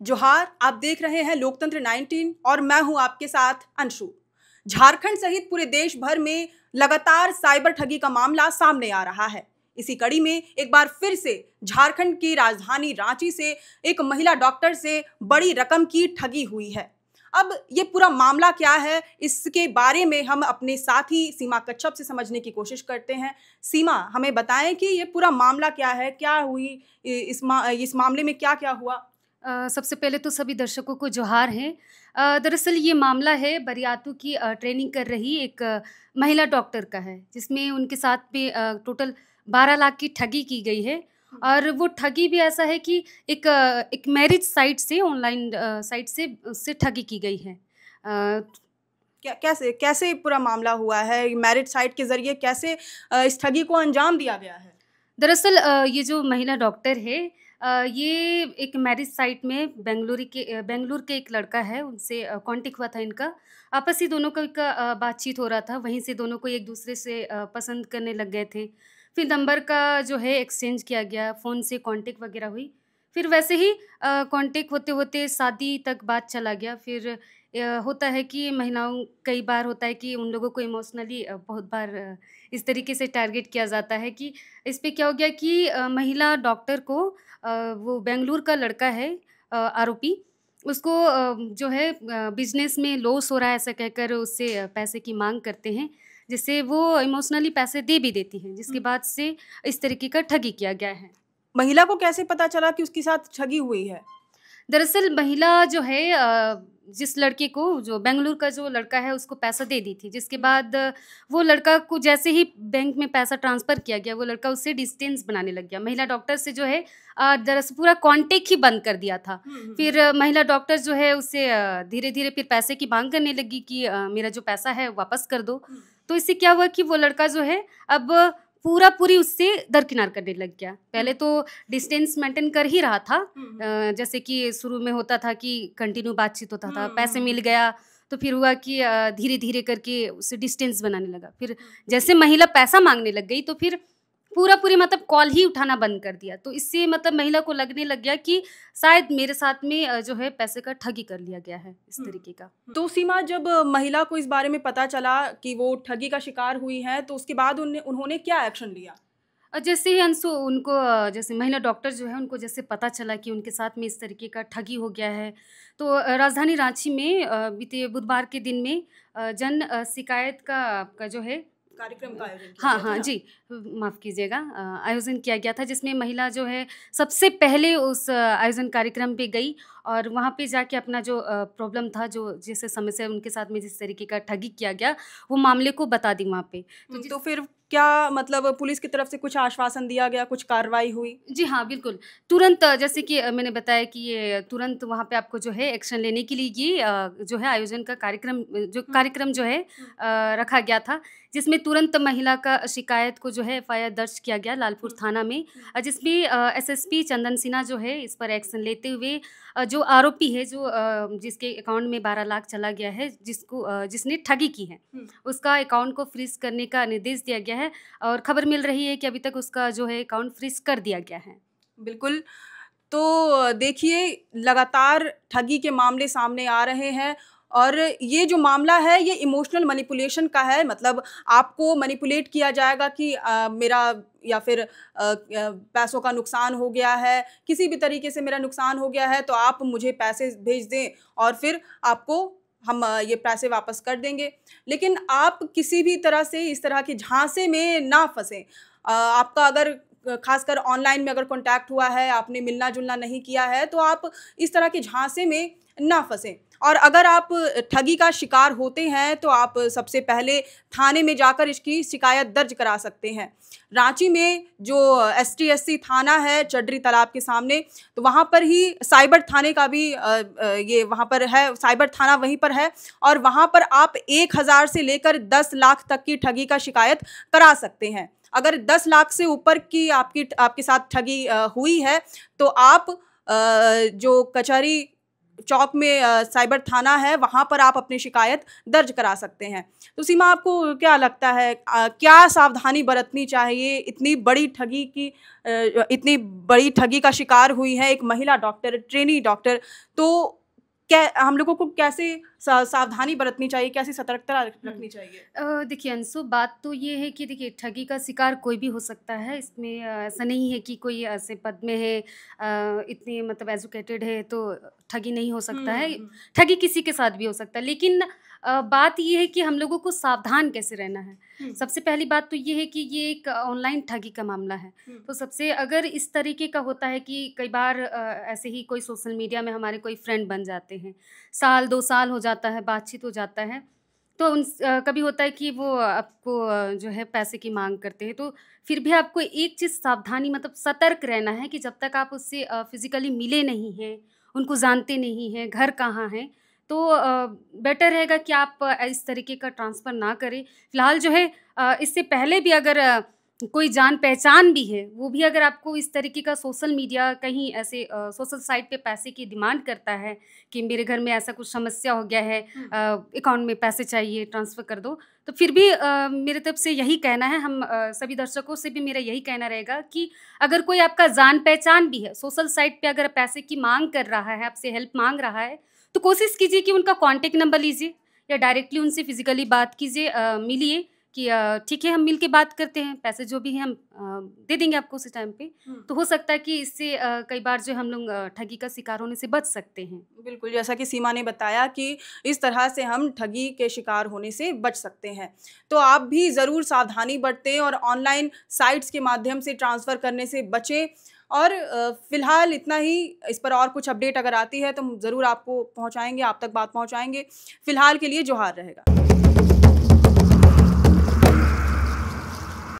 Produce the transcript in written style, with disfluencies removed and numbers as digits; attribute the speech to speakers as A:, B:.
A: जोहार, आप देख रहे हैं लोकतंत्र 19 और मैं हूं आपके साथ अंशु। झारखंड सहित पूरे देश भर में लगातार साइबर ठगी का मामला सामने आ रहा है। इसी कड़ी में एक बार फिर से झारखंड की राजधानी रांची से एक महिला डॉक्टर से बड़ी रकम की ठगी हुई है। अब ये पूरा मामला क्या है, इसके बारे में हम अपने साथी सीमा कच्छप से समझने की कोशिश करते हैं। सीमा, हमें बताएं कि ये पूरा मामला क्या है, क्या हुई इस मामले में क्या क्या हुआ।
B: सबसे पहले तो सभी दर्शकों को जोहार है। दरअसल ये मामला है बरियातू की ट्रेनिंग कर रही एक महिला डॉक्टर का है, जिसमें उनके साथ में टोटल 12 लाख की ठगी की गई है। और वो ठगी भी ऐसा है कि एक मैरिज साइट से, ऑनलाइन साइट से उससे ठगी की गई है।
A: कैसे कैसे पूरा मामला हुआ है, मैरिज साइट के जरिए कैसे इस ठगी को अंजाम दिया गया है।
B: दरअसल ये जो महिला डॉक्टर है, ये एक मैरिज साइट में बेंगलुरु के एक लड़का है, उनसे कांटेक्ट हुआ था इनका। आपस ही दोनों का बातचीत हो रहा था, वहीं से दोनों को एक दूसरे से पसंद करने लग गए थे। फिर नंबर का जो है एक्सचेंज किया गया, फ़ोन से कांटेक्ट वगैरह हुई। फिर वैसे ही कांटेक्ट होते होते शादी तक बात चला गया। फिर होता है कि महिलाओं, कई बार होता है कि उन लोगों को इमोशनली बहुत बार इस तरीके से टारगेट किया जाता है कि इस पे क्या हो गया कि महिला डॉक्टर को वो बेंगलुरु का लड़का है, आरोपी, उसको जो है बिजनेस में लॉस हो रहा है ऐसा कहकर उससे पैसे की मांग करते हैं, जिससे वो इमोशनली पैसे दे भी देती हैं, जिसके बाद से इस तरीके का ठगी किया गया है।
A: महिला को कैसे पता चला कि उसके साथ ठगी हुई है।
B: दरअसल महिला जो है, जिस लड़के को, जो बेंगलुरु का जो लड़का है, उसको पैसा दे दी थी, जिसके बाद वो लड़का को जैसे ही बैंक में पैसा ट्रांसफ़र किया गया, वो लड़का उससे डिस्टेंस बनाने लग गया। महिला डॉक्टर से जो है दरअसल पूरा कांटेक्ट ही बंद कर दिया था। फिर महिला डॉक्टर जो है उससे धीरे-धीरे फिर पैसे की माँग करने लगी कि मेरा जो पैसा है वापस कर दो। तो इससे क्या हुआ कि वो लड़का जो है अब पूरी उससे दरकिनार करने लग गया। पहले तो डिस्टेंस मेंटेन कर ही रहा था, जैसे कि शुरू में होता था कि कंटिन्यू बातचीत होता था, पैसे मिल गया तो फिर हुआ कि धीरे-धीरे करके उससे डिस्टेंस बनाने लगा। फिर जैसे महिला पैसा माँगने लग गई तो फिर पूरी मतलब कॉल ही उठाना बंद कर दिया। तो इससे मतलब महिला को लगने लग गया कि शायद मेरे साथ में जो है पैसे का ठगी कर लिया गया है, इस तरीके का।
A: तो सीमा, जब महिला को इस बारे में पता चला कि वो ठगी का शिकार हुई है, तो उसके बाद उन्होंने क्या एक्शन लिया।
B: जैसे ही अंशु उनको जैसे महिला डॉक्टर जो है, उनको जैसे पता चला कि उनके साथ में इस तरीके का ठगी हो गया है, तो राजधानी रांची में बीते बुधवार के दिन में जन शिकायत का जो है
A: कार्यक्रम का आयोजन किया
B: हाँ,
A: गया था
B: हाँ,
A: ना?
B: जी, माफ़ कीजिएगा, आयोजन किया गया था, जिसमें महिला जो है सबसे पहले उस आयोजन कार्यक्रम पे गई और वहाँ पे जाके अपना जो प्रॉब्लम था, जो जैसे समस्या उनके साथ में जिस तरीके का ठगी किया गया, वो मामले को बता दी वहाँ पे।
A: तो फिर क्या मतलब पुलिस की तरफ से कुछ आश्वासन दिया गया, कुछ कार्रवाई हुई।
B: जी हाँ, बिल्कुल। तुरंत जैसे कि मैंने बताया कि ये तुरंत वहाँ पे आपको जो है एक्शन लेने के लिए ये जो है आयोजन का कार्यक्रम जो है रखा गया था, जिसमें तुरंत महिला का शिकायत को जो है एफआईआर दर्ज किया गया लालपुर थाना में, जिसमें एसएसपी चंदन सिन्हा जो है इस पर एक्शन लेते हुए जो आरोपी है, जो जिसके अकाउंट में 12 लाख चला गया है, जिसने ठगी की है, उसका अकाउंट को फ्रीज़ करने का निर्देश दिया गया है और खबर मिल रही है कि अभी तक उसका जो है अकाउंट फ्रीज़ कर दिया गया है।
A: बिल्कुल। तो देखिए, लगातार ठगी के मामले सामने आ रहे हैं और ये जो मामला है ये इमोशनल मैनिपुलेशन का है। मतलब आपको मैनिपुलेट किया जाएगा कि मेरा या फिर पैसों का नुकसान हो गया है, किसी भी तरीके से मेरा नुकसान हो गया है तो आप मुझे पैसे भेज दें और फिर आपको हम ये पैसे वापस कर देंगे। लेकिन आप किसी भी तरह से इस तरह के झांसे में ना फँसें। आपका अगर खासकर ऑनलाइन में अगर कॉन्टैक्ट हुआ है, आपने मिलना-जुलना नहीं किया है, तो आप इस तरह के झांसे में ना फँसें। और अगर आप ठगी का शिकार होते हैं, तो आप सबसे पहले थाने में जाकर इसकी शिकायत दर्ज करा सकते हैं। रांची में जो एसटी-एससी थाना है, चड्री तालाब के सामने, तो वहाँ पर ही साइबर थाने का भी ये वहाँ पर है, साइबर थाना वहीं पर है और वहाँ पर आप 1000 से लेकर 10 लाख तक की ठगी का शिकायत करा सकते हैं। अगर 10 लाख से ऊपर की आपके साथ ठगी हुई है, तो आप जो कचहरी चौक में साइबर थाना है, वहाँ पर आप अपनी शिकायत दर्ज करा सकते हैं। तो सीमा, आपको क्या लगता है क्या सावधानी बरतनी चाहिए? इतनी बड़ी ठगी का शिकार हुई है एक महिला डॉक्टर, ट्रेनी डॉक्टर, तो क्या हम लोगों को कैसे सावधानी बरतनी चाहिए, कैसी सतर्कता रखनी चाहिए?
B: देखिए अंशु, बात तो ये है कि देखिए ठगी का शिकार कोई भी हो सकता है। इसमें ऐसा नहीं है कि कोई ऐसे पद में है, इतने मतलब एजुकेटेड है तो ठगी नहीं हो सकता है। ठगी किसी के साथ भी हो सकता है, लेकिन बात ये है कि हम लोगों को सावधान कैसे रहना है। सबसे पहली बात तो ये है कि ये एक ऑनलाइन ठगी का मामला है। तो सबसे अगर इस तरीके का होता है कि कई बार ऐसे ही कोई सोशल मीडिया में हमारे कोई फ्रेंड बन जाते हैं, साल 2 साल हो जाता है, बातचीत हो जाता है, तो कभी होता है कि वो आपको जो है पैसे की मांग करते हैं। तो फिर भी आपको एक चीज़ सावधानी मतलब सतर्क रहना है कि जब तक आप उससे फिजिकली मिले नहीं हैं, उनको जानते नहीं हैं, घर कहाँ है, तो बेटर रहेगा कि आप इस तरीके का ट्रांसफ़र ना करें। फ़िलहाल जो है इससे पहले भी अगर कोई जान पहचान भी है, वो भी अगर आपको इस तरीके का सोशल मीडिया कहीं ऐसे सोशल साइट पे पैसे की डिमांड करता है कि मेरे घर में ऐसा कुछ समस्या हो गया है, अकाउंट में पैसे चाहिए, ट्रांसफ़र कर दो, तो फिर भी मेरे तरफ से यही कहना है, हम सभी दर्शकों से भी मेरा यही कहना रहेगा कि अगर कोई आपका जान पहचान भी है, सोशल साइट पे अगर पैसे की मांग कर रहा है, आपसे हेल्प मांग रहा है, तो कोशिश कीजिए कि उनका कॉन्टैक्ट नंबर लीजिए या डायरेक्टली उनसे फिजिकली बात कीजिए, मिलिए कि ठीक है हम मिल के बात करते हैं, पैसे जो भी हैं हम दे देंगे आपको उसी टाइम पे। तो हो सकता है कि इससे कई बार जो हम लोग ठगी का शिकार होने से बच सकते हैं।
A: बिल्कुल, जैसा कि सीमा ने बताया कि इस तरह से हम ठगी के शिकार होने से बच सकते हैं। तो आप भी ज़रूर सावधानी बरतें और ऑनलाइन साइट्स के माध्यम से ट्रांसफ़र करने से बचें। और फ़िलहाल इतना ही। इस पर और कुछ अपडेट अगर आती है तो हम ज़रूर आपको पहुँचाएँगे, आप तक बात पहुँचाएँगे। फ़िलहाल के लिए जोहार रहेगा।